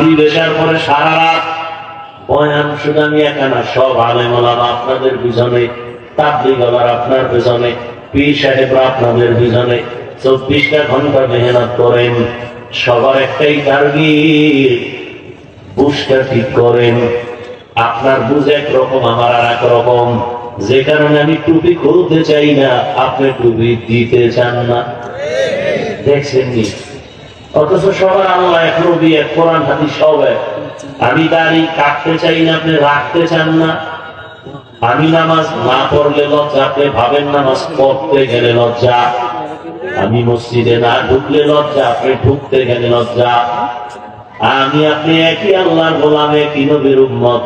মাগরিব এশার পরে সারা রাত বয়ান শুধু আমি একা না, সব আলেম ওলামা আপনাদের পিছনে, তাবলীগ ওয়ালারা আপনার পিছনে, পীর সাহেবরা আপনাদের পিছনে 24টা ঘন্টা মেহনত করেন। সবার একটাই টার্গেট, বুঝটা ঠিক করেন। আপনার বুঝ একরকম, আমার আর এক রকম, যে কারণে আমি টুপি খুলতে চাই না, আপনি টুপি দিতে চান না। দেখছেন নি? অথচ সবার আল্লাহ এক, নবী এক, কোরআন হাদিস সব এক। আমি দাড়ি কাটতে চাই না, আপনি রাখতে চান না। আমি নামাজ না পড়লে লজ্জা, আপনি ভাবেন নামাজ পড়তে গেলে লজ্জা। আমি মসজিদে না ঢুকলে লজ্জা, আপনি ঢুকতে গেলে লজ্জা। আমি আপনি একই আল্লাহর গোলাম, একই নবীর উম্মত।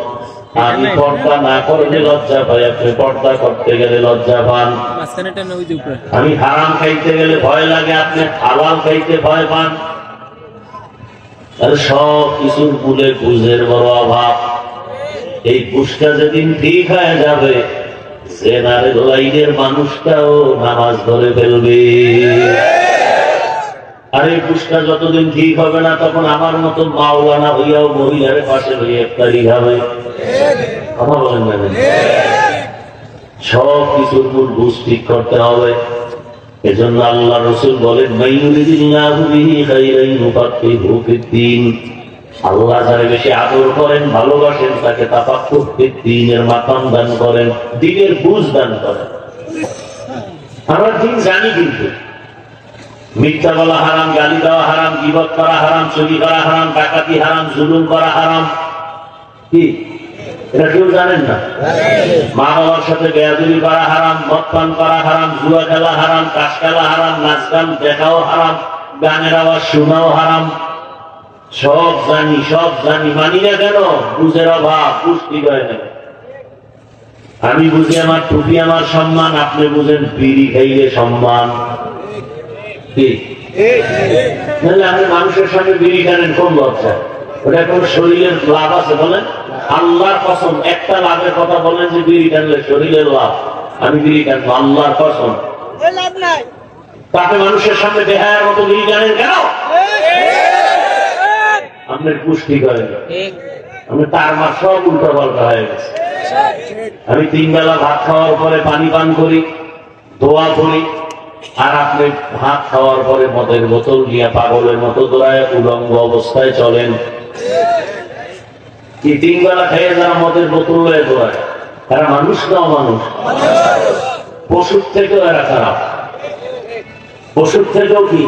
আমি পর্দা না করলে লজ্জা পাই, আপনি পর্দা করতে গেলে লজ্জা পান। আমি হারাম খাইতে গেলে ভয় লাগে, আপনি হালাল খাইতে ভয় পান। সব কিছুর মূলে বুঝের বড় অভাব। এই বুঝটা যেদিন ঠিক হয়ে যাবে, জেনারেল লাইনের মানুষটাও নামাজ ধরে ফেলবে। আর এই বুঝটা যতদিন ঠিক হবে না, তখন আমার মতো মাওলানা হইয়াও মহিলার পাশে হইয়া ইফতারি খাবে। কথা বলেন না? সব কিছুর মূল বুঝ ঠিক করতে হবে। এজন্য আল্লাহ রাসূল বলেন, মাইয়ুরিদিল্লাহু বিহি খাইরান ইউফাক্কিহু ফিদ্দীন। আল্লাহ যারে বেশি আদর করেন, ভালোবাসেন, তাকে তাফাক্কুহ ফিদ্দীনের মাকাম দান করেন, দ্বীনের বুঝ দান করেন। আমরা দিন জানি, কিন্তু মিথ্যা বলা হারাম, গালি দেওয়া হারাম, গীবত করা হারাম, চুরি করা হারাম, ডাকাতি হারাম, জুলুম করা হারাম। কি এটা কেউ জানেন না? মা বাবার সাথে বেয়াদবি করা হারাম, মদ পান করা হারাম, জুয়া খেলা হারাম, তাস খেলা হারাম, নাচ গান দেখাও হারাম, গানের আওয়াজ শোনাও হারাম। সব জানি, সব জানি, মানি না কেন? বুঝের অভাব, পুষ্টি হয় না। আমি বুঝি আমার টুপি আমার সম্মান, আপনি বুঝেন বিড়ি খাইলে সম্মান। আপনি মানুষের সামনে বিড়ি খানেন, কোন লজ্জা? ওটা কোন শরীরের লাভ আছে বলেন? আল্লাহর কসম, একটা লাভের কথা বলেন যে বিড়ি টানলে শরীরের লাভ। আমি বিড়ি টানবো, আল্লাহর কসম লাভ নাই। তাতে মানুষের সামনে বেহায়ার মতো বিড়ি টানেন কেন? আপনার পুষ্টি করে, আমি তার মার সব উল্টা পাল্টা হয়ে গেছে। আমি 3 বেলা ভাত খাওয়ার পরে পানি পান করি, দোয়া করি, আর আপনি ভাত খাওয়ার পরে মদের বোতল নিয়ে পাগলের মতো দৌড়ায় উলঙ্গ অবস্থায় চলেন। কি 3 বেলা খেয়ে যারা মদের বোতল হয়ে দৌড়ায়, তারা মানুষ না অমানুষ? পশুর থেকেও এরা খারাপ, পশুর থেকেও কি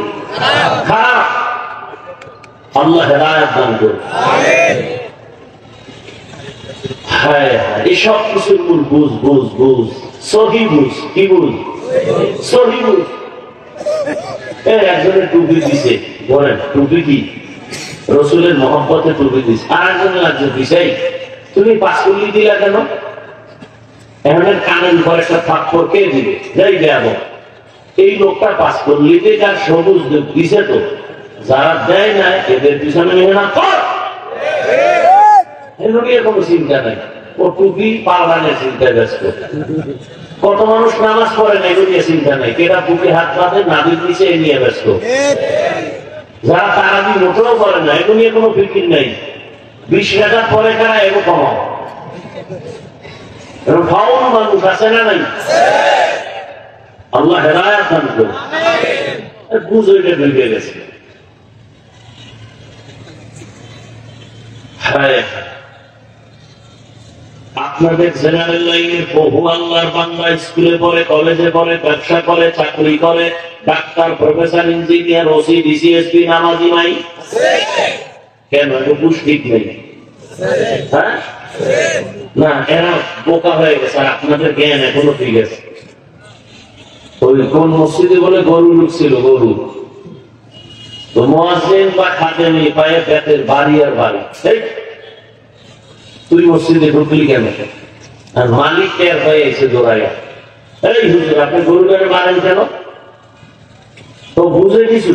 খারাপ। আল্লাহ হেদায়েত দান করুন। হ্যাঁ, এসব কিছুর মূল বুঝ, বুঝ, বুঝ, সহি বুঝ। কি বুঝ? সহি বুঝ। একজনের টুপি দিছে, বলেন টুপি কি? রসুলের মহব্বতে টুপি দিছে। আর একজনের লাগছে দিছে, তুমি পাঁচকুল্লি দিলা কেন? এমন কানের উপর একটা থাপ্পড় কে দিবে? যাই দেব, এই লোকটা পাঁচকুল্লিতে তার সবুজ দিছে, তো যারা দেয় না এদের পিছনে মেহনত কর। এর কোনো চিন্তা নাই, ও টুপি পালনের চিন্তায় ব্যস্ত। কত মানুষ নামাজ পড়ে না, এগুলো নিয়ে চিন্তা নাই। কেরা বুকে হাত বাঁধে, নাবির নিচে এ নিয়ে ব্যস্ত। যারা তারাবি মোটেও করে না, এগুলো নিয়ে কোনো ফিকির নাই। 20 টাকা পরে কারা এগো কমাও। ফাউল মানুষ আছে না নাই? আল্লাহ হেদায়েত দান করুন। বুঝে এটা ঢুকে গেছে। আপনাদের জেনারেল লাইনের বহু আল্লাহর বান্দা স্কুলে পড়ে, কলেজে পড়ে, ব্যবসা করে, চাকরি করে, doctor, professor, engineer, OC, DC SP, নামাজি নাই কেন? এটা পুষ্টি নেই। হ্যাঁ না, এরা বোকা হয়ে গেছে, আর আপনাদের জ্ঞান এখনো ঠিক আছে। ওই কোন মসজিদে বলে গরু ঢুকছিল, গরু তো মুয়াজ্জিন বা খাদেমি পায়ে পেটের বাড়ি আর বাড়ি। তুই মসজিদে ঢুকলি কেন? আর মালিক টের হয়ে এসে দৌড়াইয়া, এই হুজুর আপনি গরু করে মারেন কেন? তো বুঝে কিছু,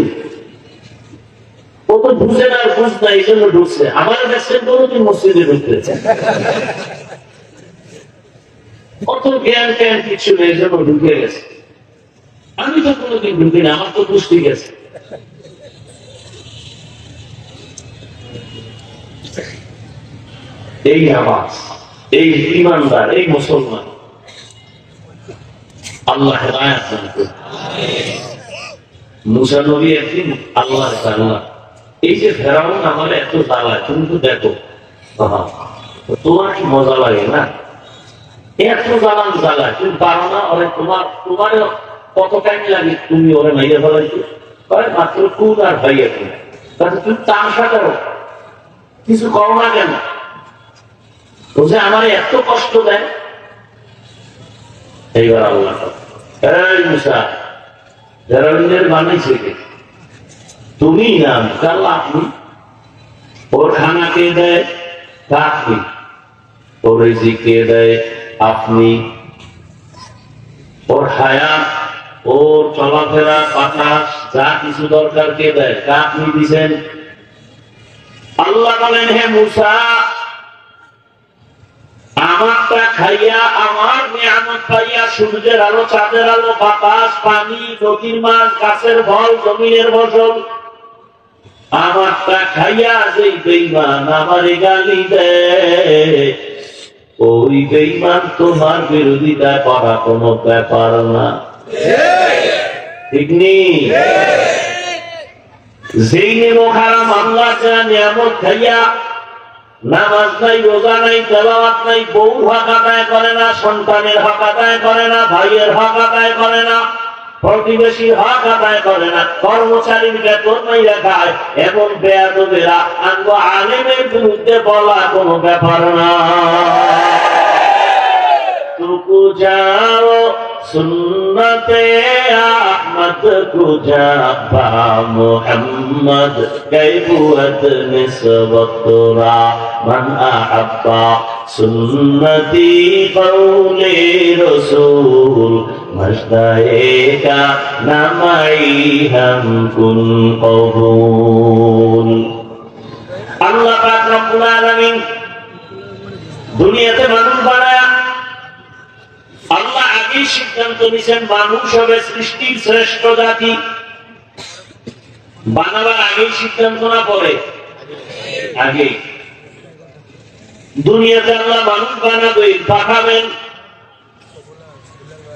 ও তো বুঝে না, বুঝ না, এই জন্য ঢুকছে। আমার দেখছেন কোনদিন মসজিদে ঢুকতেছে, অত জ্ঞান জ্ঞান কিছু নেই, এই জন্য ঢুকে গেছে। আমি তো কোনোদিন ঢুকি না, আমার তো পুষ্টি গেছে। এই নামাজ, এই ঈমানদার, এই মুসলমান আল্লাহ হেদায়েত দান করুন। মুসা নবী একদিন আল্লাহ জানলা, এই যে ফেরাউন আমার এত জ্বালায়, তুমি তো দেখো তোমার কি মজা লাগে না? এত জ্বালান জ্বালায়, তুমি পারো না? ওরে তোমার কত টাইম লাগে তুমি ওরে মাইয়া ফেলাইতে? মাত্র খুন আর ভাইয়া কিনা, তাহলে তুমি তামসা করো, কিছু করো না কেন? বুঝে আমার এত কষ্ট দেয়। এইবার আল্লাহ এই মুসা ফেরাউনের বানাইছে কে? তুমি না কাল আপনি? ওর খানা কে দেয়? আপনি। ওর রিজিক কে দেয়? আপনি। ওর হায়াত, ওর চলাফেরা, বাতাস, যা কিছু দরকার কে দেয়? আপনি দিছেন। আল্লাহ বলেন, হে মুসা, আমারটা খাইয়া, আমার নিয়ামত পাইয়া, সূর্যের আলো, চাঁদের আলো, বাতাস, পানি, নদীর মাছ, গাছের ফল, জমিনের ফসল, আমারটা খাইয়া যেই বেঈমান আমারে গালি দেয়, ওই বেঈমান তোমার বিরোধিতা করা কোনো ব্যাপার না। ঠিক নেই? যেই নেমো খারাপ আল্লাহ যা নিয়ামত খাইয়া নামাজ নাই, রোজা নাই, তেলাওয়াত নাই, বউর হক আদায় করে না, সন্তানের হক আদায় করে না, ভাইয়ের হক আদায় করে না, প্রতিবেশীর হক আদায় করে না, কর্মচারীর বেতন নাই রাখায়, এবং বেয়াদবেরা আঙ্গ আলেমের বিরুদ্ধে বলা কোনো ব্যাপার না। तुकु जाओ सुन्नते अहमद कुजा बा मुहम्मद कैबुअत निस्बतुरा मन अहब्बा सुन्नती कौले रसूल मजदाए का नमाई हम कुन कबूल। अल्लाह पाक रब्बुल आलामीन দুনিয়াতে মানুষ বানায়া আল্লাহ আগেই সিদ্ধান্ত নিয়েছেন মানুষ হবে সৃষ্টির শ্রেষ্ঠ জাতি। বানাবার আগেই সিদ্ধান্ত না পরে? আগে। দুনিয়াতে আল্লাহ মানুষ বানাবেন, পাঠাবেন,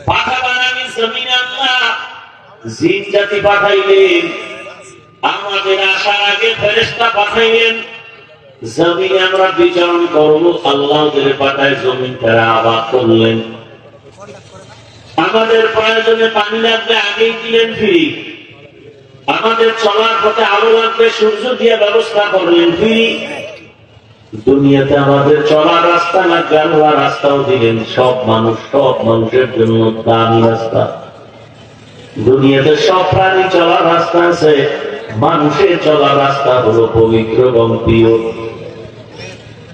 পাঠা বানাবেন জমিনে আল্লাহ জিন জাতি পাঠাইলেন, আমাদের আসার আগে ফেরেশতা পাঠাইলেন, জমিনে আমরা বিচরণ করবো, আল্লাহ ওদের পাঠায় জমিন তারা আবাদ করলেন। আমাদের প্রয়োজনে পানি লাগবে আগেই দিলেন ফ্রি, আমাদের চলার পথে আলো লাগবে সূর্য দিয়ে ব্যবস্থা করলেন ফ্রি। দুনিয়াতে আমাদের চলার রাস্তা লাগবে, আল্লাহ রাস্তাও দিলেন, সব মানুষের জন্য দামি রাস্তা। দুনিয়াতে সব প্রাণী চলার রাস্তা আছে, মানুষের চলার রাস্তা হলো পবিত্র এবং প্রিয়।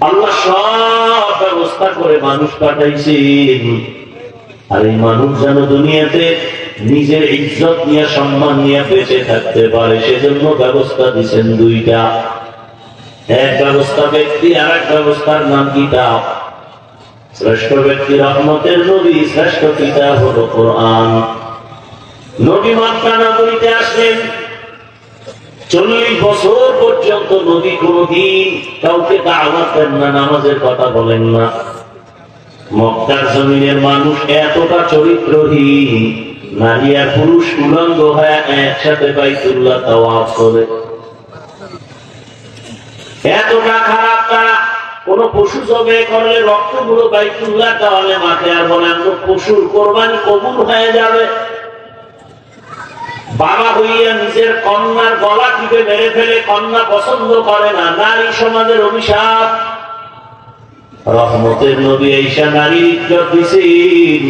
আল্লাহ সব ব্যবস্থা করে মানুষ পাঠাইছেন, আর এই মানুষ যেন দুনিয়াতে নিজের ইজ্জত নিয়ে, সম্মান নিয়ে বেঁচে থাকতে পারে, সেজন্য ব্যবস্থা দিচ্ছেন দুইটা। এক ব্যবস্থা ব্যক্তি, আর এক ব্যবস্থার নাম কিতাব। শ্রেষ্ঠ ব্যক্তি রহমতের নবী, শ্রেষ্ঠ কিতাব হলো কোরআন। নবী মক্কা নগরীতে আসলেন, 40 বছর পর্যন্ত নবী কোনদিন কাউকে দাওয়াত দেন না, নামাজের কথা বলেন না। মক্কার জমিনের মানুষ এতটা চরিত্রহীন, নারী আর পুরুষ উলঙ্গ হয়ে একসাথে বাইতুল্লাহ তাওয়াফ করে। এতটা খারাপ তারা, কোন পশু জবে করলে রক্তগুলো বাইতুল্লাহ দেওয়ালে মাঠে, আর বলে পশুর কোরবানি কবুল হয়ে যাবে। বাবা হইয়া নিজের কন্যার গলা টিপে মেরে ফেলে, কন্যা পছন্দ করে না, নারী সমাজের অভিশাপ। রহমতের নবী ঈসা নারীর ইজ্জত দিছেন,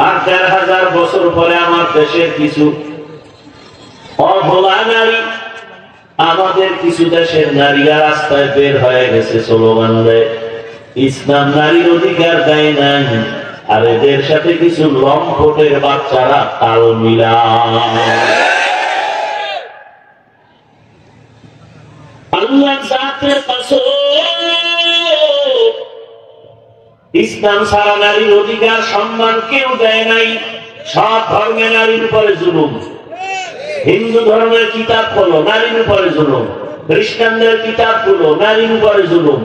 আর 1000 বছর পরে আমার দেশের কিছু অভোলা নারী, আমাদের কিছু দেশের নারীরা রাস্তায় বের হয়ে গেছে, স্লোগান দেয় ইসলাম নারীর অধিকার দেয় নাই, আর এদের সাথে কিছু লম্পটের বাচ্চারা তাল মিলায়। আল্লাহ জাতের কসম, ইসলাম সারা নারীর অধিকার সম্মান কেউ দেয় নাই। সব ধর্মে নারীর উপরে জুলুম। হিন্দু ধর্মের কিতাব হলো নারীর উপরে জুলুম, খ্রিস্টানদের কিতাবগুলো নারীর উপরে জুলুম,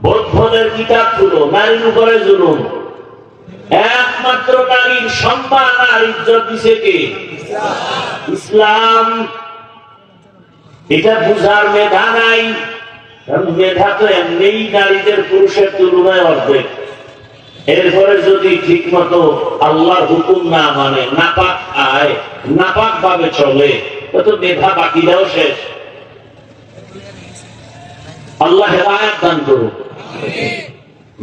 বৌদ্ধদের কিতাবগুলো নারীর উপরে জুলুম। একমাত্র নারীর সম্মান আর ইজ্জত দিছে কে? ইসলাম। এটা বুঝার মেধা নাই, কারণ মেধা তো এমনিই নারীদের পুরুষের তুলনায় অর্ধেক। এরপরে যদি ঠিক মতো আল্লাহর হুকুম না মানে, নাপাক আয়, নাপাক ভাবে চলে, তো মেধা বাকিরাও শেষ। আল্লাহ হেদায়েত দান করুন।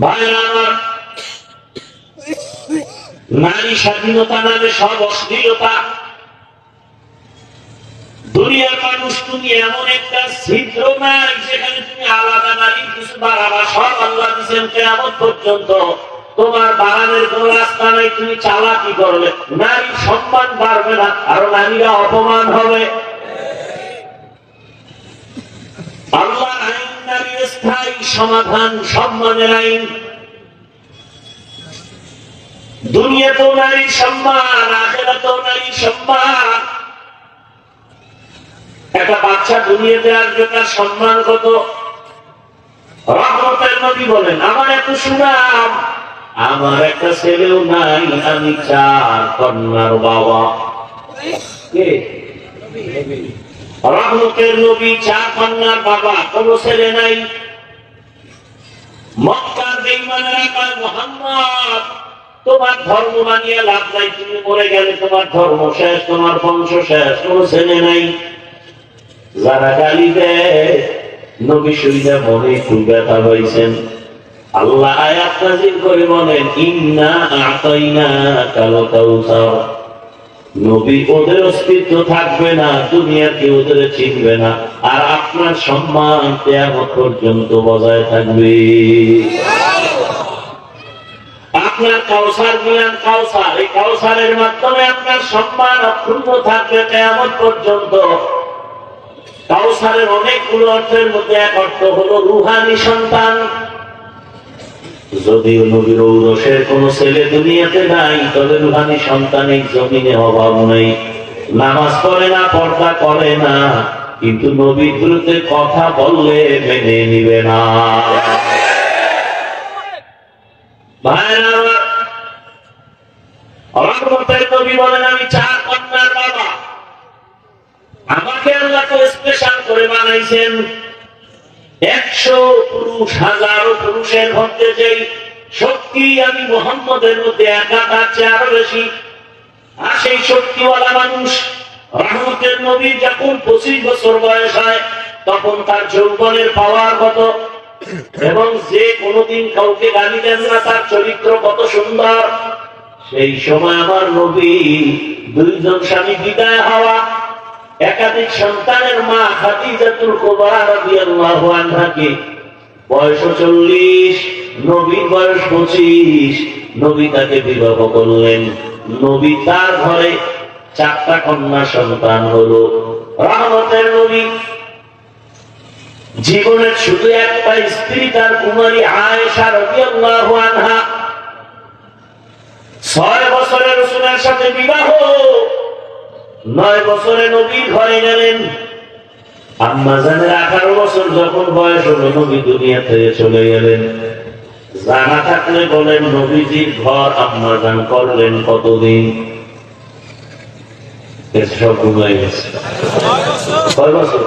ভাইরা আমার, নারী স্বাধীনতা নামে সব অশ্লীলতা। দুনিয়ার মানুষ, তুমি এমন একটা ছিদ্র নাই যেখানে তুমি আলাদা নারী কিছু বাড়াবা। সব আল্লাহ দিচ্ছেন কিয়ামত পর্যন্ত। তোমার বাড়ানোর কোন রাস্তা নাই। তুমি চালাকি করলে নারীর সম্মান বাড়বে না, আরো নারীরা অপমান হবে। আল্লাহ আইন নারীর স্থায়ী সমাধান, সম্মানের আইন। দুনিয়াতেও নারীর সম্মান, আখিরাতেও নারীর সম্মান। একটা বাচ্চা দুনিয়াতে আসবে, তার সম্মান কত? রহমতের নবী বলেন, আমার এত সুনাম, আমার একটা ছেলেও নাই, আমি 4 কন্যার বাবা। কে? রহমতের নবী 4 কন্যার বাবা, কোন ছেলে নাই। মক্কার বেঈমানেরা কয়, মুহাম্মদ তোমার ধর্ম মানিয়ে লাভ নাই, তুমি মরে গেলে তোমার ধর্ম শেষ, তোমার বংশ শেষ, কোন ছেলে নাই। যারা গালি দেয়, নবী শুইনা মনে খুব ব্যথা হয়েছেন। আল্লাহ আয়াত নাযিল করে বলেন, ইন্না আ'তাইনাকাল কাউসার। নবী ওদের অস্তিত্ব থাকবে না, দুনিয়ার কেউ ওদের চিনবে না, আর আপনার সম্মান কিয়ামত পর্যন্ত বজায় থাকবে। আপনার কাউসার মিলান কাউসার, এই কাউসারের মাধ্যমে আপনার সম্মান অক্ষুণ্ণ থাকবে কিয়ামত পর্যন্ত। কাউসারের অনেকগুলো অর্থের মধ্যে এক অর্থ হলো রুহানি সন্তান। যদিও নবীর ঔরসের কোন ছেলে দুনিয়াতে নাই, তবে রুহানি সন্তানের জমিনে অভাব নেই। নামাজ পড়ে না, পর্দা করে না, কিন্তু নবীর বিরুদ্ধে কথা বললে মেনে নিবে না। ভাইরা, রহমতের নবী বলেন, আমি 4 কন্যার বাবা। আমাকে আল্লাহ তো স্পেশাল করে বানাইছেন। 100 পুরুষ, 1000 পুরুষের মধ্যে যেই শক্তি আমি মুহাম্মদের মধ্যে একা, তার চেয়ে আরো বেশি। আর সেই শক্তিওয়ালা মানুষ, রহমতের নবী যখন 25 বছর বয়স হয়, তখন তার যৌবনের পাওয়ার কত, এবং যে কোনদিন কাউকে গালি দেন না, তার চরিত্র কত সুন্দর। সেই সময় আমার নবী 2 জন স্বামী বিদায় হওয়া, একাধিক সন্তানের মা খাদিজাতুল কুবরা রাদিয়াল্লাহু আনহাকে বয়স 40, নবীর বয়স 25, নবী তাকে বিবাহ করলেন। নবী তার ঘরে 4টা কন্যা সন্তান হলো। রহমতের নবী জীবনের শুধু একটা স্ত্রী, তার কুমারী আয়েশা রাদিয়াল্লাহু আনহা। 6 বছরের রাসূলের সাথে বিবাহ, 9 বছরে নবীর ঘরে গেলেন। আম্মা জানের 18 বছর যখন বয়স হলো, নবী দুনিয়া থেকে চলে গেলেন। জানা থাকলে বলেন, নবীজির ঘর আম্মা জান করলেন কতদিন? সব ঘুমাই গেছে। 6 বছর।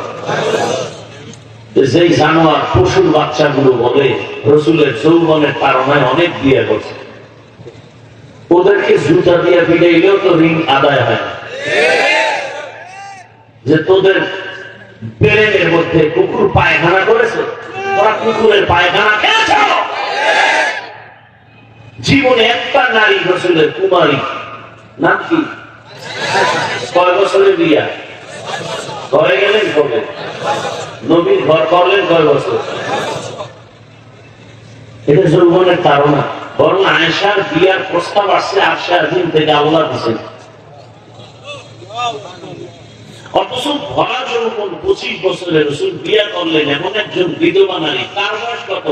যেই জানোয়ার, পশুর বাচ্চাগুলো বলে রাসূলের যৌবনের তাড়নায় অনেক বিয়ে করছে, ওদেরকে জুতা দিয়ে ফিরাইলেও তো ঋণ আদায় হয়। যে তোদের ব্রেনের মধ্যে কুকুর পায়খানা করেছে, তোরা কুকুরের পায়খানা খেয়েছ। জীবনে একটা নারী রাসূলের কুমারী, নাম কি? 6 বছরের বিয়া করে গেলেন কবে? নবীর ঘর করলেন 6 বছর। এটা যৌবনের তাড়না। বরং আয়েশার বিয়ার প্রস্তাব আসছে আরশে আজিম থেকে, আল্লাহ দিচ্ছেন। অথচ ভরা যৌবন 25 বছরে রাসূল বিয়া করলেন এমন একজন বিধবা নারী, তার বয়স কত?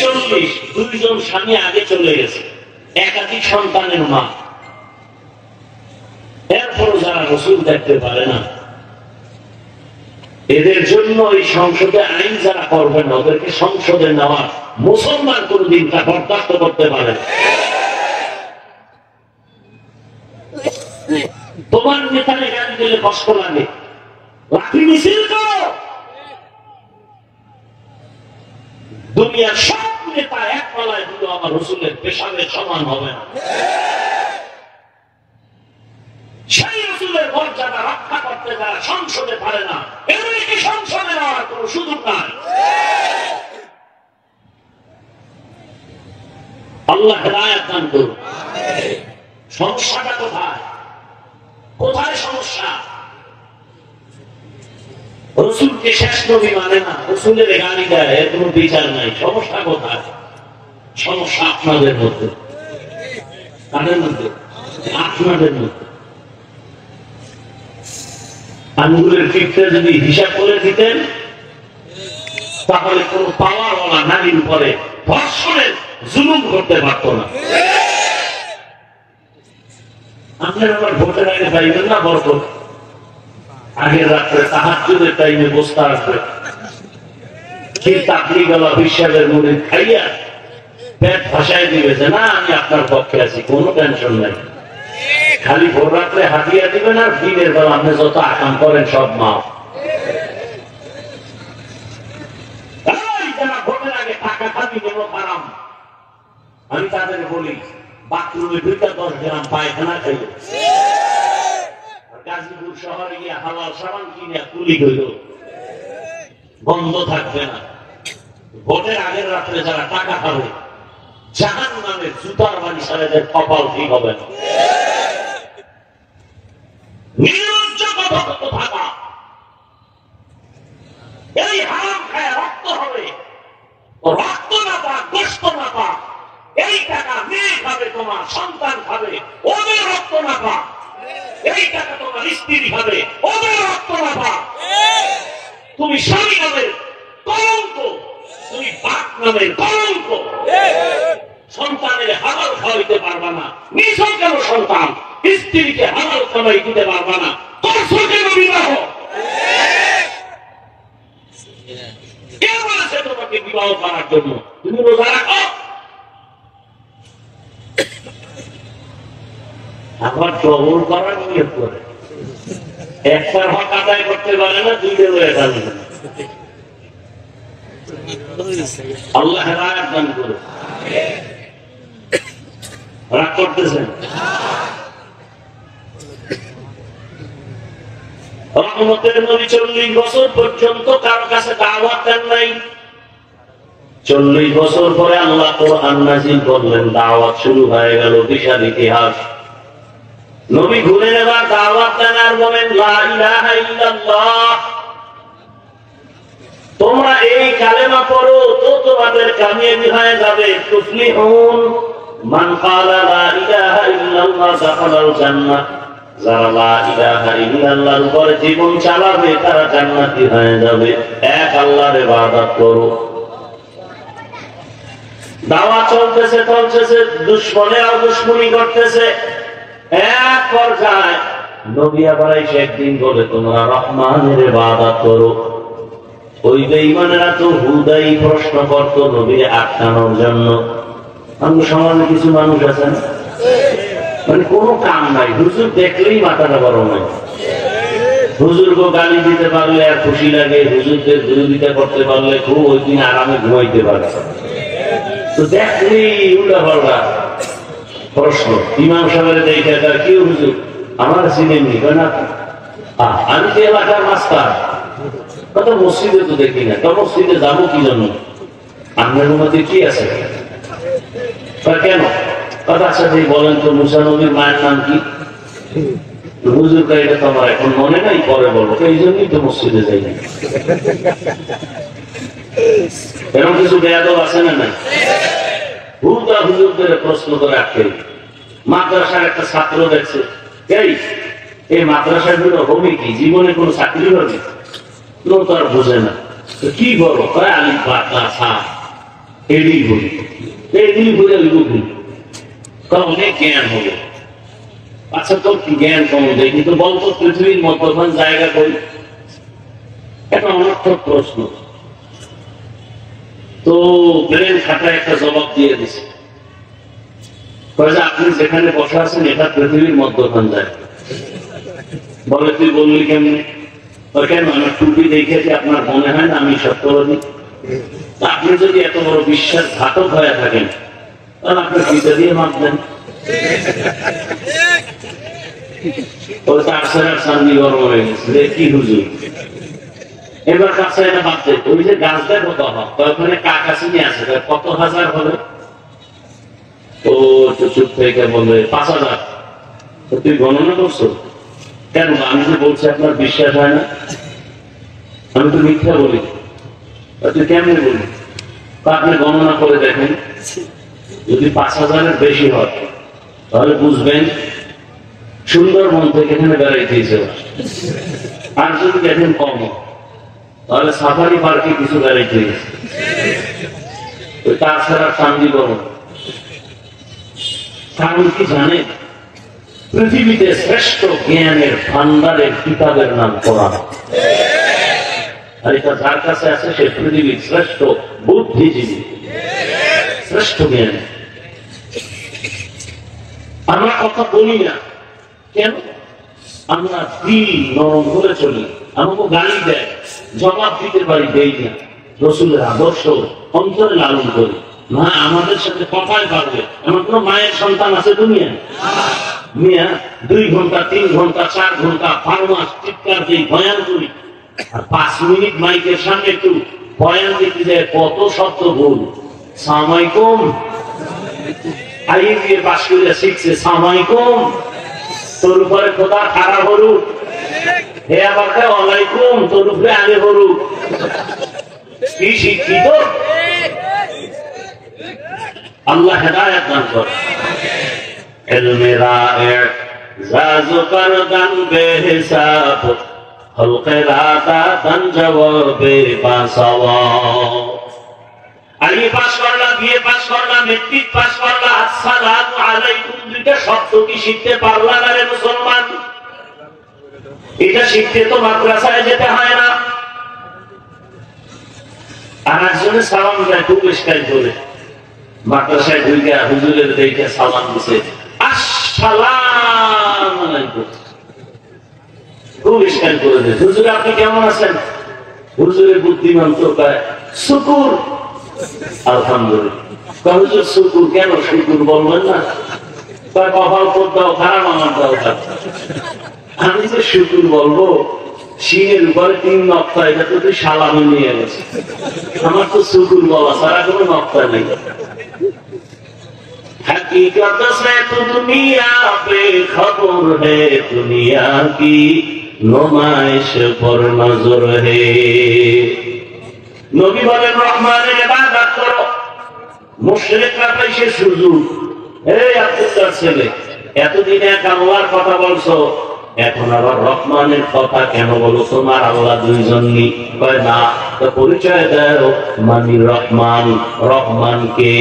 40। 2 জন স্বামী আগে চলে গেছে, একাধিক সন্তানের মা। এরপরও যারা রাসূল দেখতে পারে না, এদের জন্য এই সংসদে আইন যারা করবেন ওদেরকে সংসদে নেওয়া মুসলমান কোনদিন তা বরদাস্ত করতে পারে। তোমার নেতারে গান দিলে কষ্ট লাগে, লাঠি মিছিল করো। দুনিয়ার সব নেতা এক পালায় দিল আমার রসুলের পেশাবের সমান হবে না। সেই রসুলের মর্যাদা রক্ষা করতে যারা সংসদে পারে না, এদেরকে সংসদে নেওয়ার কোন সুযোগ নাই। আল্লাহ হেদায়েত দান করুন। সমস্যাটা কোথায়? কোথায় সমস্যা? রসুলকে শেষ নবী মানে না, রসুলের গালি দেয়, এর কোন বিচার নাই। সমস্যা কোথায়? সমস্যা আপনাদের মধ্যে। কাদের মধ্যে? আপনাদের মধ্যে। আঙ্গুলের টিপটা যদি হিসাব করে দিতেন তাহলে কোন পাওয়ারওয়ালা নারীর উপরে ধর্ষণের জুলুম করতে পারত না। আপনার আমার ভোটের আগে পাইবেন না বরকত? আগের রাত্রে তাহাজ্জুদের টাইমে বসতে আসবে, কি তাবলীগওয়ালা হিসাবের মুড়ি খাইয়া পেট ভাসায় দিবে যে না আমি আপনার পক্ষে আছি, কোনো টেনশন নাই। খালি ভোর রাত্রে হাতিয়া দিবেন আর দিনের বেলা আপনি যত আকাম করেন সব মাফ। ভোটের আগে টাকা খাবি কেন হারাম? আমি তাদের বলি বাথরুমে 2-10 গ্রাম পায়খানা খাইল, গাজীপুর শহরে গিয়ে হালাল সাবান কিনে কুলি হইল, বন্ধ থাকবে না। ভোটের আগের রাত্রে যারা টাকা খাবে জাহান্নামের জুতার বাড়ি সারেদের কপাল ঠিক হবে না। নির্লজ্জ কথোপকথন থাকা, এই হারাম খায় রক্ত হবে, রক্ত না পাক, গোশত না পাক, এই টাকা মেয়ে খাবে, তোমার সন্তান খাবে, ওদের রক্ত না পাক। এই টাকা তোমার স্ত্রী খাবে, ওদের রক্ত না পাক। তুমি স্বামী নামের কলঙ্ক, তুমি বাপ নামের কলঙ্ক। সন্তানের হালাল খাওয়াইতে পারবা না, নিজেও কেন সন্তান, স্ত্রীকে হালাল খাওয়াই দিতে পারবা না, করছো কেন বিবাহ? কে বলেছে তোমাকে বিবাহ করার জন্য? তুমি রোজা রাখো, আবার টবল করার নিয়ত করে একবার হক আদায় করতে পারে না, দুইটা রয়ে যাবে। আল্লাহ হেদায়েত দান করুন। রাগ করতেছেন? রহমতের নবী 40 বছর পর্যন্ত কারো কাছে দাওয়াত দেন নাই। 40 বছর পরে আল্লাহ কোরআন নাযিল করলেন, দাওয়াত শুরু হয়ে গেল। বিশাল ইতিহাস। নবী ঘুরে এবার দাওয়াত দেন আর বলেন লা ইলাহা ইল্লাল্লাহ, তোমরা এই কালেমা পড়ো তো তোমাদের কামিয়াবি হয়ে যাবে। তুফলিহুন মান ক্বালা লা ইলাহা ইল্লাল্লাহ দাখালাল জান্নাহ, যারা লা ইলাহা ইল্লাল্লাহর উপর জীবন চালাবে তারা জান্নাতি হয়ে যাবে। এক আল্লাহর ইবাদত করো। দাওয়াত চলতেছে চলতেছে, দুশমনেরা দুশমনি করতেছে। এক পর্যায়ে নবী আবার একদিন বলে তোমরা রহমানের ইবাদত করো। ওই বেঈমানেরা তো হুদাই প্রশ্ন করতো নবীর আটকানোর জন্য। আমি সমাজে কিছু মানুষ আছেন মানে কোনো কাম নাই, হুজুর দেখলেই মাথাটা গরম হয়। হুজুরকে গালি দিতে পারলে আর খুশি লাগে, হুজুরদের বিরোধিতা করতে পারলে খুব ওই দিন আরামে ঘুমাইতে পারে। তো দেখলেই উল্টা পাল্টা প্রশ্ন। ইমাম সাহেবের দেখে তার কি হুজুর আমার চিনেন নি না, আমি তো এলাকার মাস্টার, কত মসজিদে তো দেখি না, তো মসজিদে যাবো কি জন্য? আপনার মধ্যে কি আছে? কেন কথা সাথে বলেন তো মুসা নবীর মায়ের নাম কি? হুজুর এটা তো আমার এখন মনে নাই, পরে বলবো। এই জন্যই তো মসজিদে যাই না। এরকম কিছু বেয়াদব আছে না নাই? হুজুর হুজুরদের প্রশ্ন করে আটকে। মাদ্রাসার একটা ছাত্র দেখছে, এই মাদ্রাসার গুলো হবে কি জীবনে কোন চাকরি হবে? লোক আর বোঝে না, কি বলো আলিফ বা তা সা এডি বলি, এগুলি বলে লিখুন, অনেক জ্ঞান হবে। আচ্ছা তোর কি জ্ঞান কম দেয়, কিন্তু বলতো পৃথিবীর মধ্যখান জায়গা করি একটা অনর্থক প্রশ্ন। তো ব্রেন খাটায় একটা জবাব দিয়ে দিছে, আপনি যেখানে বসে আছেন এটা পৃথিবীর মধ্যখান যায়। বলে তুই বললি কেমনি? কেন আমার টুপি দেখেছি আপনার মনে হয় না আমি সত্যবাদী? আপনি যদি এত বড় বিশ্বাসঘাতক হয়ে থাকেন তাহলে আপনি পিতা দিয়ে মাপ দেন। কি হুজুর এবার কাছে এটা বাদ দেয়। ওই যে গাছটা কত হয় ওখানে কাকাশিনী আছে কত হাজার হবে? ও চুপ থেকে বলবে 5,000। তুই গণনা করছো কেন? আমি তো বলছি আপনার বিশ্বাস হয় না, আমি তো মিথ্যা বলি। তুই কেমন বলি? আপনি গণনা করে দেখেন, যদি 5,000-এর বেশি হয় তাহলে বুঝবেন সুন্দরবন থেকে এখানে বেড়াইতেছে। আর যদি দেখেন কম তাহলে সাফারি পার্কে কিছু বেড়াইতে গেছে। তাছাড়া শান্তিকরণ কারণ কি জানেন? পৃথিবীতে শ্রেষ্ঠ জ্ঞানের ভান্ডারের কিতাবের নাম কোরআন। আর এটা যার কাছে আছে সে পৃথিবীর শ্রেষ্ঠ বুদ্ধিজীবী, শ্রেষ্ঠ জ্ঞান। আমরা কথা বলি না কেন? আমরা দিল নরম করে চলি। আমাকে গালি দেয়, জবাব দিতে পারি, দেই না। রসুলের আদর্শ অন্তরে লালন করি না, আমাদের সাথে কথাই পারবে। এমন কোন মায়ের সন্তান আছে দুনিয়া? মিয়া 2 ঘন্টা 3 ঘন্টা 4 ঘন্টা 12 মাস চিৎকার দিই, বয়ান করি, আর 5 মিনিট মাইকের সামনে একটু বয়ান দিতে যায়, কত শব্দ ভুল। সালামালাইকুম আইয়ে দিয়ে পাশ করে শিখছে সালামালাইকুম, তোর উপরে খোদা খারাপ হলুক, হে আবার ওয়ালাইকুম, তোর উপরে আগে হলুক। কি শিক্ষিত! আল্লাহ হেদায়েত দান করে। ইলমে রায়ে জাজু করদান বেহিসাব, খলকে রাতা দান জবাবে বাসাওয়া। আলী পাস করলা, বিএ পাস করলা, মেট্রিক পাস করলা, আসসালামু আলাইকুম দুইটা শব্দ কি শিখতে পারলা না রে মুসলমান? এটা শিখতে তো মাদ্রাসায় যেতে হয় না। আর একজনে সালাম দেয় খুব ইশকাল করে, মাদ্রাসায় ঢুকে হুজুরের দেখে সালাম দিছে, আসসালামু আলাইকুম। খুব ইশকাল করে দেয়, হুজুর আপনি কেমন আছেন? হুজুরের বুদ্ধিমান তো কয় শুকুর। আলহামদুলিল্লাহ। হুজুর শুকুর কেন? শুকুর বলবেন না? কয় কপাল দাও খারাপ, আমার দাও খারাপ। আমি যে শুকুর বলবো, শিঙের উপরে 3 নক্তা, এটা তো তুই সালামি নিয়ে গেছে। আমার তো শুকুর বলা ছাড়া কোনো নক্তা নেই। हकीकत से तो दुनिया पे खबर है, दुनिया की नुमाइश पर नजर है। नबी बोलेन রহমানের ইবাদত করো, মুশরিকরা পাইছে সুযোগ। এই আব্দুল্লাহর ছেলে, এতদিন এক আল্লাহর কথা বলছো, এখন আবার রহমানের কথা কেন বলো? তোমার আল্লাহ দুইজনই? কয় না। তো পরিচয় দাও, মানি রহমান। রহমানকে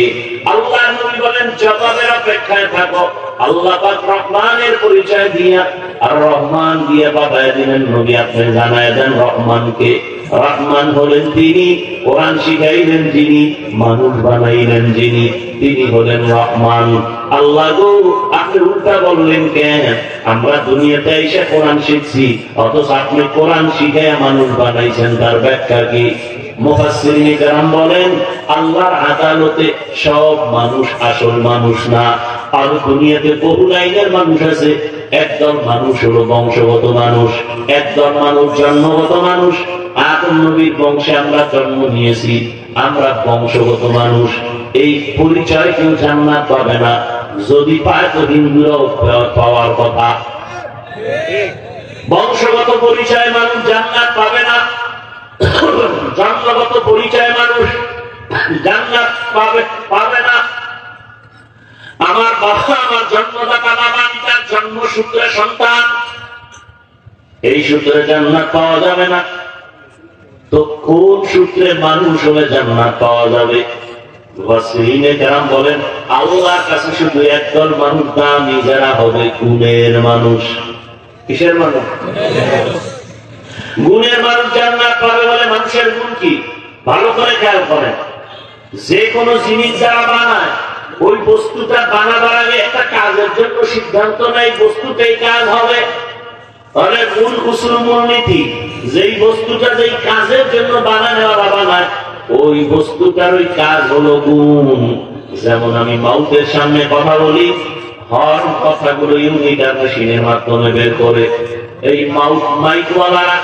আল্লাহ নবী বলেন জবাবের অপেক্ষায় থাকো। আল্লাহ পাক রহমানের পরিচয় দিয়া আর রহমান দিয়ে বাবায় দিলেন নবী, আপনি জানায় দেন রহমানকে। রহমান হলেন তিনি, কোরআন শিখাইলেন যিনি, মানুষ বানাইলেন যিনি, তিনি হলেন রহমান। আল্লাহ গো, আপনি উল্টা বললেন কেন? আমরা দুনিয়াতে এসে কোরআন শিখছি, অথচ আপনি কোরআন শিখাইয়া মানুষ বানাইছেন, তার ব্যাখ্যা কি? মুফাসসিরিনে কেরাম বলেন আল্লাহর আদালতে সব মানুষ আসল মানুষ না। আর দুনিয়াতে বহু লাইনের মানুষ আছে। একদল মানুষ হলো বংশগত মানুষ, একদল মানুষ জন্মগত মানুষ। আদম নবীর বংশে আমরা জন্ম নিয়েছি, আমরা বংশগত মানুষ। এই পরিচয় কেউ জান্নাত পাবে না। যদি পায় তো হিন্দুরাও পাওয়ার কথা। বংশগত পরিচয় মানুষ জান্নাত পাবে না, জন্মগত পরিচয় মানুষ জান্নাত পাবে না। আমার বাবা আমার জন্মদাতা বাবা, আমি তার জন্মসূত্রে সন্তান, এই সূত্রে জান্নাত পাওয়া যাবে না। তো কোন সূত্রে মানুষ হলে জান্নাত পাওয়া যাবে? মুফাসসিরিনে কেরাম বলেন আল্লাহর কাছে শুধু একদল মানুষ দামি, যারা হবে গুণের মানুষ। কিসের মানুষ? গুণের মানুষ জান্নাত পাবে বলে মানুষের গুণ কি ভালো করে খেয়াল করেন। যে কোনো জিনিস যারা বানায় ওই বস্তুটা বানাবার আগে একটা কাজের জন্য সিদ্ধান্ত নেয় বস্তুটাই কাজ হবে। তাহলে মূল উসুল মূলনীতি যেই বস্তুটা যেই কাজের জন্য বানানো বানায় ওই বস্তুটার ওই কাজ হলো গুণ। যেমন আমি মাউথের সামনে কথা বলি, হর্ন কথাগুলো ইউনিটার মেশিনের মাধ্যমে বের করে। এই মাউথ মাইকওয়ালারা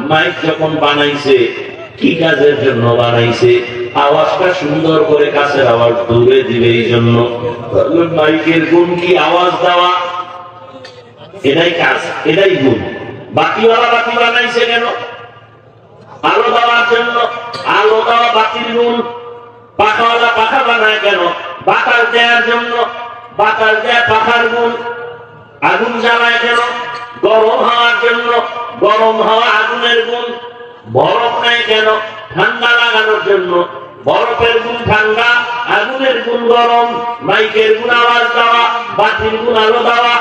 মাইক যখন বানাইছে কি কাজের জন্য বানাইছে? আওয়াজটা সুন্দর করে কাছের আওয়াজ দূরে দিবে এই জন্য। মাইকের গুণ কি আওয়াজ দেওয়া? এটাই কাজ, এটাই গুণ। বাতিওয়ালা বাতি বানাইছে কেন? আলো দেওয়ার জন্য। আলো দেওয়া বাতির গুণ। পাখাওয়ালা পাখা বানায় কেন? বাতাস দেওয়ার জন্য। বাতাস দেয়া পাখার গুণ। আগুন জ্বালায় কেন? গরম হওয়ার জন্য। গরম হওয়া আগুনের গুণ। বরফ নেয় কেন? ঠান্ডা লাগানোর জন্য। বরফের গুণ ঠান্ডা, আগুনের গুণ গরম। মাইকের গুণ আওয়াজ দেওয়া, বাতির গুণ আলো দেওয়া।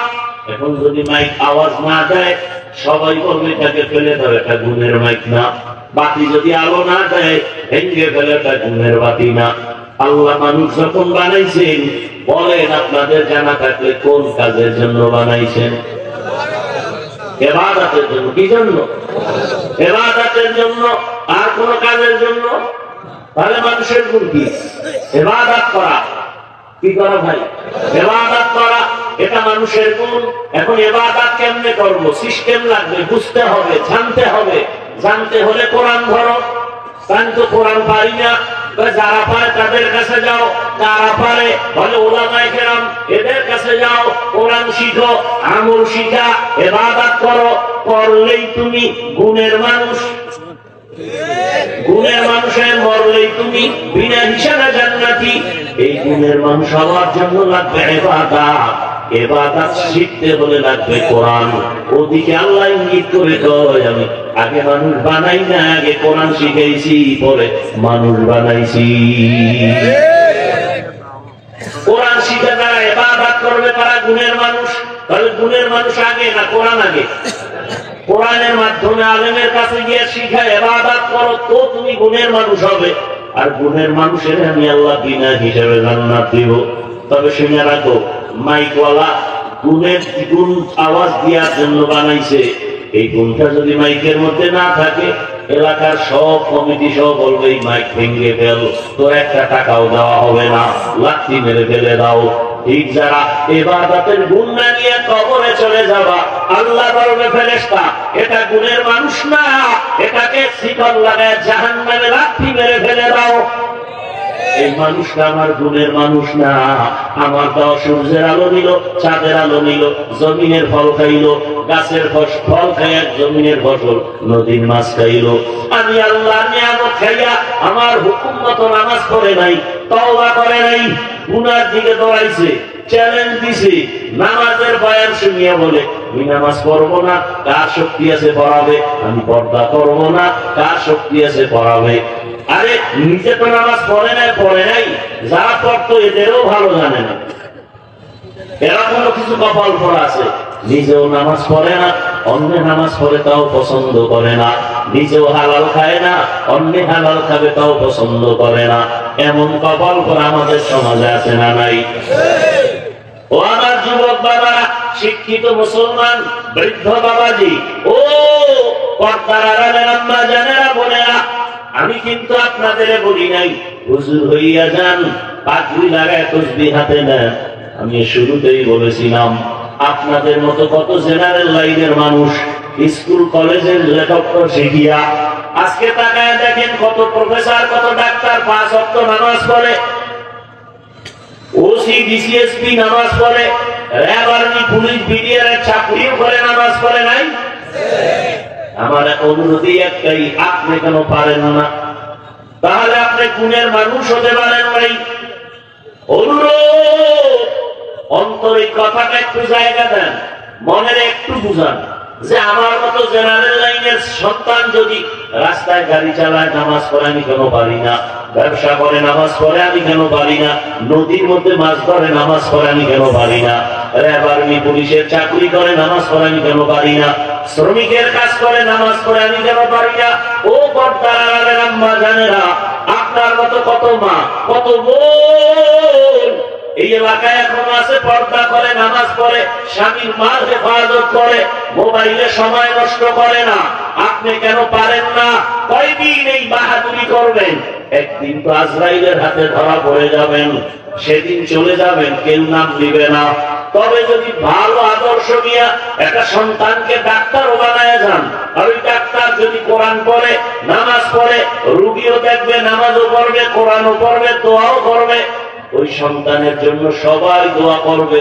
এখন যদি মাইক আওয়াজ না দেয় সবাই বলবে এটাকে ফেলে দাও, এটা গুণের মাইক না। বাতি যদি আলো না দেয় ভেঙে ফেলে, এটা গুণের বাতি না। আল্লাহ মানুষ যখন বানাইছেন বলেন আপনাদের জানা থাকলে কোন কাজের জন্য বানাইছেন? ইবাদতের জন্য। কি জন্য? ইবাদতের জন্য। আর কোন কাজের জন্য? তাহলে মানুষের গুণ কি? ইবাদত করা। কি করা ভাই? ইবাদত করা, এটা মানুষের গুণ। এখন ইবাদত কেমনে করব? সিস্টেম লাগবে, বুঝতে হবে, জানতে হবে। জানতে হলে কোরআন ধরো। আমি তো কোরআন পারি না, যারা পারে তাদের কাছে যাও। যারা পারে বলে ওলামায়ে কেরাম, এদের কাছে যাও। কোরআন শিখো, আমল শিখা, ইবাদত করো। করলেই তুমি গুণের মানুষ। গুণের মানুষে মরলেই তুমি বিনা হিসাবে জান্নাতি। এই গুণের মানুষ হওয়ার জন্য লাগবে ইবাদত। ইবাদত শিখতে হলে লাগবে কোরআন। ওদিকে আল্লাহ ইঙ্গিত করে কয় আমি আগে মানুষ বানাই না, আগে কোরআন শিখাইছি, পরে মানুষ বানাইছি। কোরআন শিখে তারা ইবাদত করবে, তারা গুণের মানুষ। তাহলে গুণের মানুষ আগে না কোরআন আগে? কোরআনের মাধ্যমে আলেমের কাছে গিয়ে শিখা ইবাদত করো তো তুমি গুণের মানুষ হবে। আর গুণের মানুষের আমি আল্লাহ বিনা হিসাবে জান্নাত দিব। তবে শুনে রাখো, মাইকওয়ালা গুণের গুণ আওয়াজ দেওয়ার জন্য বানাইছে। এই গুণটা যদি মাইকের মধ্যে না থাকে এলাকার সব কমিটি সব বলবে এই মাইক ভেঙে ফেল, তোর একটা টাকাও দেওয়া হবে না, লাঠি মেরে ফেলে দাও। ঠিক যারা ইবাদতের গুণ না নিয়ে কবরে চলে যাবা, আল্লাহ বলবে ফেরেশতা এটা গুণের মানুষ না, এটাকে শিকল লাগায় জাহান্নামে লাঠি মেরে ফেলে দাও। এই মানুষটা আমার গুণের মানুষ না। আমার দেওয়া সূর্যের আলো নিল, চাঁদের আলো নিল, জমিনের ফল খাইল, গাছের ফল খাইয়া জমিনের ফসল, নদীর মাছ খাইল। আমি আল্লাহ নিয়ামত খাইয়া আমার হুকুম মতো নামাজ পড়ে নাই, তওবা করে নাই, গুনার দিকে দৌড়াইছে, চ্যালেঞ্জ দিছে। নামাজের বয়ান শুনিয়া বলে আমি নামাজ পড়বো না, কার শক্তি আছে পড়াবে? আমি পর্দা করবো না, কার শক্তি আছে পড়াবে? আরে নিজে তো নামাজ পড়ে নাই, যারা পড়তো এদেরও ভালো জানে না। এরা কোনো কিছু কপাল পড়া আছে, নিজেও নামাজ পড়ে না, অন্যের নামাজ পড়ে তাও পছন্দ করে না, নিজেও হালাল খায় না, অন্যে হালাল খাবে তাও পছন্দ করে না। এমন কপাল পড়া আমাদের সমাজে আছে না নাই? ও আমার যুবক বাবারা, শিক্ষিত মুসলমান বৃদ্ধ বাবাজি, ও পর্দার আড়ালের আম্মা জানেরা, বোনেরা, আমি কিন্তু আপনাদের বলি নাই হুজুর হইয়া যান, পাগড়ি লাগায় তসবিহ হাতে নেন। আমি শুরুতেই বলেছিলাম আপনাদের মতো কত জেনারেল লাইনের মানুষ স্কুল কলেজের লেখক শিখিয়া আজকে তাকায় দেখেন কত প্রফেসর, কত ডাক্তার 5 ওয়াক্ত নামাজ পড়ে, ওসি ডিসিএসপি নামাজ পড়ে, র্যাব আর্মি পুলিশ বিডিআর এর চাকরিও করে নামাজ পড়ে নাই? আমার অনুরোধই একটাই, আপনি কেন পারেন না? তাহলে আপনি গুণের মানুষ হতে পারেন নাই। অনুরোধ, অন্তরে কথাটা একটু জায়গা দেন, মনের একটু বুঝান যে আমার মতো জেনারেল লাইনের সন্তান যদি রাস্তায় গাড়ি চালায় নামাজ পড়ে আমি কেন পারি না, ব্যবসা করে নামাজ পড়ে আমি কেন পারি না, নদীর মধ্যে মাছ ধরে নামাজ পড়ে আমি কেন পারি না, আর্মি পুলিশের চাকরি করে নামাজ পড়ে আমি কেন পারি না, শ্রমিকের কাজ করে নামাজ পড়ে আমি কেন পারি না? ও পর্দার আম্মা জানেরা, আপনার মতো কত মা কত বোন এই এলাকায় এখনো আছে, পর্দা করে নামাজ পড়ে, স্বামীর মাল হেফাজত করে, মোবাইলে সময় নষ্ট করে না। আপনি কেন পারেন না? কয়দিন এই বাহাদুরি করবেন? একদিন তো আজরাইলের হাতে ধরা পড়ে যাবেন, সেদিন চলে যাবেন, কেউ নাম দিবে না। তবে যদি ভালো আদর্শ নিয়ে একটা সন্তানকে ডাক্তারও বানায় যান, আর ওই ডাক্তার যদি কোরআন পড়ে নামাজ পড়ে, রুগীও দেখবে, নামাজও পড়বে, কোরআনও পড়বে, দোয়াও করবে, ওই সন্তানের জন্য সবাই দোয়া করবে,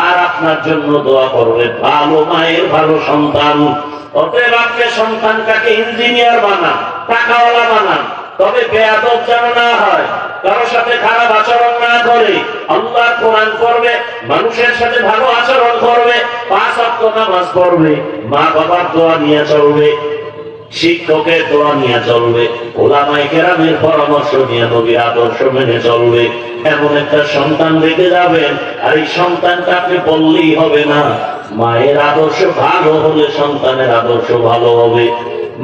আর আপনার জন্য দোয়া করবে। ভালো মায়ের ভালো সন্তান। অতএব আপনি সন্তানটাকে ইঞ্জিনিয়ার বানান, টাকাওয়ালা বানান, তবে বেয়াদব যেন না হয়, কারোর সাথে খারাপ আচরণ না করে, আল্লাহর কোরআন পড়বে, মানুষের সাথে ভালো আচরণ করবে, 5 ওয়াক্ত নামাজ পড়বে, মা বাবার দোয়া নিয়ে চলবে, শিক্ষকের দোয়া নিয়ে চলবে, ওলামায়ে কেরামের পরামর্শ নিয়ে নবীর আদর্শ মেনে চলবে। এমন একটা সন্তান রেখে যাবেন, আর এই সন্তানটা আপনি বললেই হবে না। মায়ের আদর্শ ভালো হলে সন্তানের আদর্শ ভালো হবে,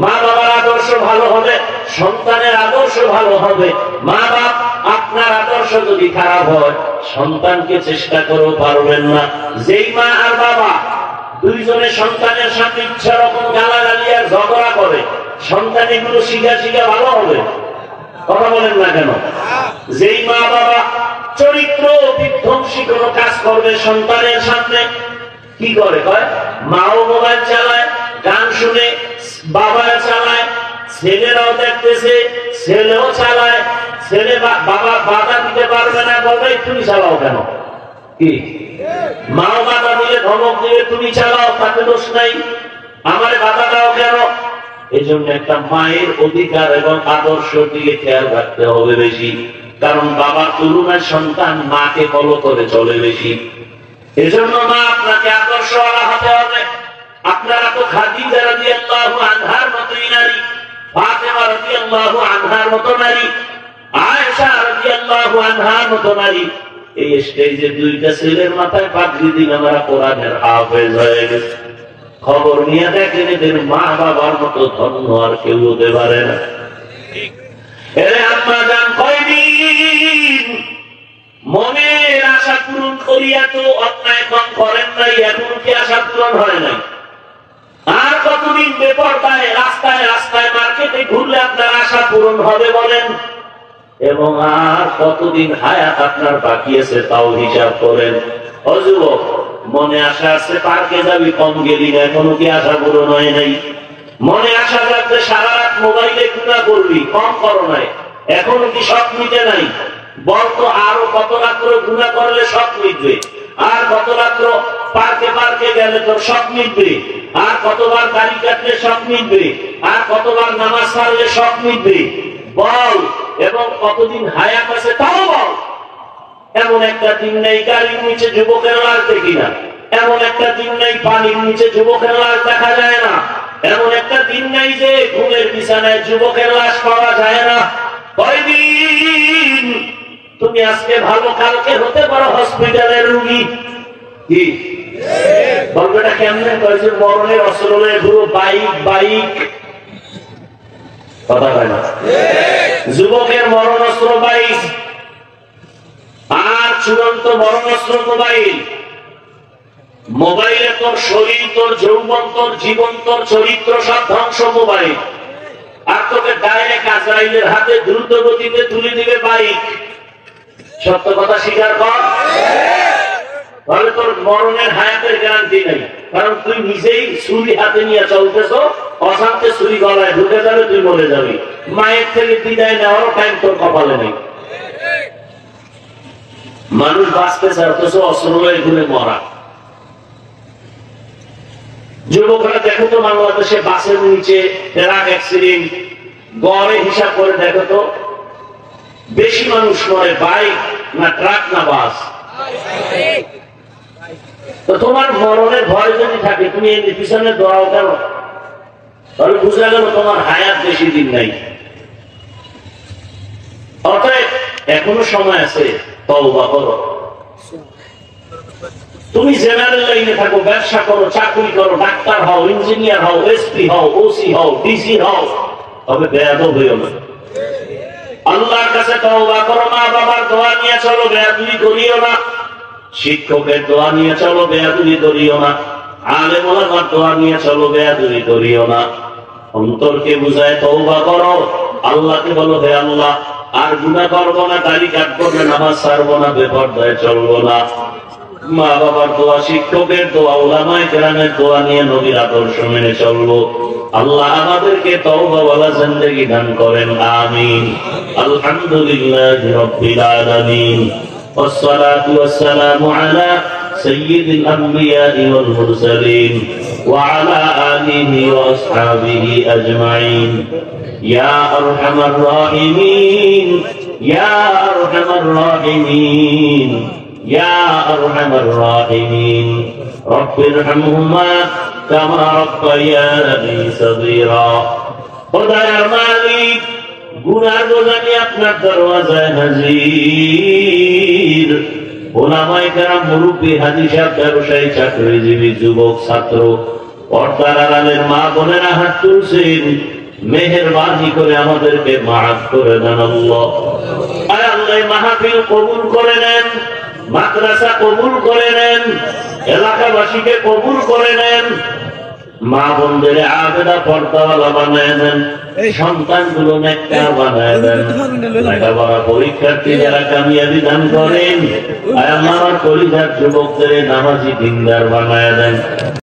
মা বাবার আদর্শ ভালো হবে, সন্তানের আদর্শ ভালো হবে। মা বাপ আপনার আদর্শ যদি খারাপ হয়, সন্তানকে চেষ্টা করেও পারবেন না। যেই মা আর বাবা দুইজনে সন্তানের সামনে ইচ্ছা রকম গালাগালি আর ঝগড়া করে, সন্তান এগুলো শিখা শিখা ভালো হবে? কথা বলেন না কেন? যেই মা বাবা চরিত্র বিধ্বংসী কোন কাজ করবে সন্তানের সামনে, কি করে? মাও মোবাইল চালায়, গান শুনে, বাবা চালায়, ছেলেরাও দেখতেছে, ছেলেও চালায়, ছেলে বাবা বাধা দিতে পারবে না, বলবে তুমি চালাও কেন? কি মাও বাধা দিলে ধমক দিলে তুমি চালাও, তাতে দোষ নাই, আমারে বাধা দাও কেন? এই জন্য একটা মায়ের অধিকার এবং আদর্শ দিকে খেয়াল রাখতে হবে বেশি, কারণ বাবার তুলনায় সন্তান মাকে ফলো করে চলে বেশি। এজন্য মা আপনাকে আদর্শওয়ালা হতে হবে। আপনারা তো খাদিজা রাদিয়াল্লাহু আনহার মতই নারী, ফাতেমা রাদিয়াল্লাহু আনহার মতো নারী, আয়েশা রাদিয়াল্লাহু আনহার মতো নারী। এই স্টেজে দুইটা ছেলের মাথায় পাগড়ি দিন, আমরা কোরআনের হাফেজ হয়ে গেছে। খবর নিয়ে দেখেন এদের মা বাবার মতো ধন্য আর কেউ হতে পারে না। এরে আম্মা জান, কয়দিন মনের আশা পূরণ করিয়া তো অন্যায় কম করেন নাই, এখন কি আশা পূরণ হয় নাই? আর কতদিন বেপরদায় রাস্তায় রাস্তায় মার্কেটে ঘুরলে আপনার আশা পূরণ হবে বলেন? এবং আর কতদিন হায়াত আপনার বাকি আছে তাও হিসাব করেন। ও যুবক, মনে আশা আছে পার্কে যাবি, কম গেলি না, এখনো কি আশা পূরণ হয় নাই? মনে আশা যাচ্ছে সারা রাত মোবাইলে গুনাহ করবি, কম করো নাই, এখনো কি শখ মিটে নাই? বলতো আরো কত রাত্র গুনাহ করলে শখ মিটবে, আর কত রাত্র পার্কে পার্কে গেলে তোর শখ মিটবে, আর কতবার দাড়ি কাটলে শখ মিটবে, আর কতবার নামাজ পড়লে শখ মিটবে, বল। এবং কতদিন হায়াত আছে তাও বল। এমন একটা দিন নেই গাড়ির নিচে যুবকের লাশ দেখি না, এমন একটা দিন নেই পানির নিচে যুবকের লাশ দেখা যায় না, এমন একটা দিন নেই যে ঘুমের বিছানায় যুবকের লাশ পাওয়া যায় না। কয়দিন তুমি আজকে ভালো, কালকে হতে পারো হসপিটালের রুগী। কি বলবেটা কেমনে? কয়েছে মরণের অস্ত্রে ঘুরো, বাইক বাইক, কথা হয় না? যুবকের মরণ অস্ত্র বাইক, আর চূড়ান্ত মরণ অস্ত্র মোবাইল। মোবাইলে তোর শরীর, তোর যৌবন, তোর জীবন, তোর চরিত্র সব ধ্বংস মোবাইল। আর তোকে ডাইরেক্ট আজরাইলের হাতে দ্রুত গতিতে তুলে দিবে বাইক। সত্য কথা স্বীকার কর, তাহলে তোর মরণের হায়াতের গ্যারান্টি নেই, কারণ তুই নিজেই ছুরি হাতে নিয়ে চলতেছ, অশান্তে ছুরি গলায় ঢুকে যাবে, তুই মরে যাবি। মায়ের থেকে বিদায় নেওয়ারও টাইম তোর কপালে নেই। মানুষ বাঁচতে চায়, অথচ অস্ত্রলয়ে ঘুরে মরা। যুবকরা দেখো তো বাংলাদেশে বাসের নিচে ট্রাক অ্যাক্সিডেন্ট, গড়ে হিসাব করে দেখো তো বেশি মানুষ মরে বাইক না ট্রাক না বাস? তো তোমার মরণের ভয় যদি থাকে, তুমি এর পিছনে দৌড়াও কেন? তাহলে বুঝা গেল তোমার হায়াত বেশি দিন নাই। অতএব এখনো সময় আছে, তওবা করো। তুমি জেনারেল লাইনে থাকো, ব্যবসা করো, চাকরি করো, ডাক্তার হও, ইঞ্জিনিয়ার হও, এসপি হও, ওসি হও, ডিসি হও, তবে বেয়াদব হইও না। আল্লাহর কাছে তওবা করো, মা বাবার দোয়া নিয়ে চলো, বেয়াদবি করিও না। শিক্ষকের দোয়া নিয়ে চলো, বেয়াদবি করিও না। আলেম ওলামার দোয়া নিয়ে চলো, বেয়াদবি করিও না। অন্তরকে বুঝায় তওবা করো, আল্লাহকে বলো, হে আল্লাহ আর গুনাহ করবো না, দাড়ি কাটবো না, নামাজ ছাড়বো না, বেপরদায় চলবো না। মা বাবার দোয়া, শিক্ষকের দোয়া, উলামায়ে কেরামের দোয়া নিয়ে নবীর আদর্শ মেনে চলবো। আল্লাহ আমাদেরকে তওবাওয়ালা জিন্দেগি দান করেন, আমিন। আলহামদুলিল্লাহি রাব্বিল আলামিন, ওয়াসসালাতু ওয়াসসালামু আলা সাইয়্যিদিল আমবিয়া'i ওয়াল মুরসালিন ওয়া আলা আলিহি ওয়া আসহাবিহি আজমাইন। ইয়া আরহামার রাহিমিন, ইয়া আরহামার রাহিমিন, ইয়া আরহামার রাহিমিন। রব্বির হামহুমা কামা রাব্বায়ানি সগীরা। খোদার মালিক, গুনার বোঝা নিয়ে আপনার দরওয়াজায় হাজির। ওলামায়ে কেরাম, মুরব্বী, হাজী সাহেব, ব্যবসায়ী, চাকরিজীবী, যুবক, ছাত্র, পর্দার আড়ালের মা বোনেরা হাত তুলছেন। মেহেরবানি করে আমাদেরকে মাফ করে দেন আল্লাহ। আয় আল্লাহ, মাহফিল কবুল করে নেন, মাদ্রাসা কবুল করে নেন, এলাকাবাসীকে কবুল করে নেন। মা বোনদের আবেদা পর্দাওয়ালা বানায় দেন, সন্তানগুলো নেককার বানায় দেন, লেখাপড়া পরীক্ষার্থী যারা কামিয়াবি দান করেন। আয় আল্লাহ, আমার কলিজার যুবকদের নামাজি দিনদার বানায় দেন।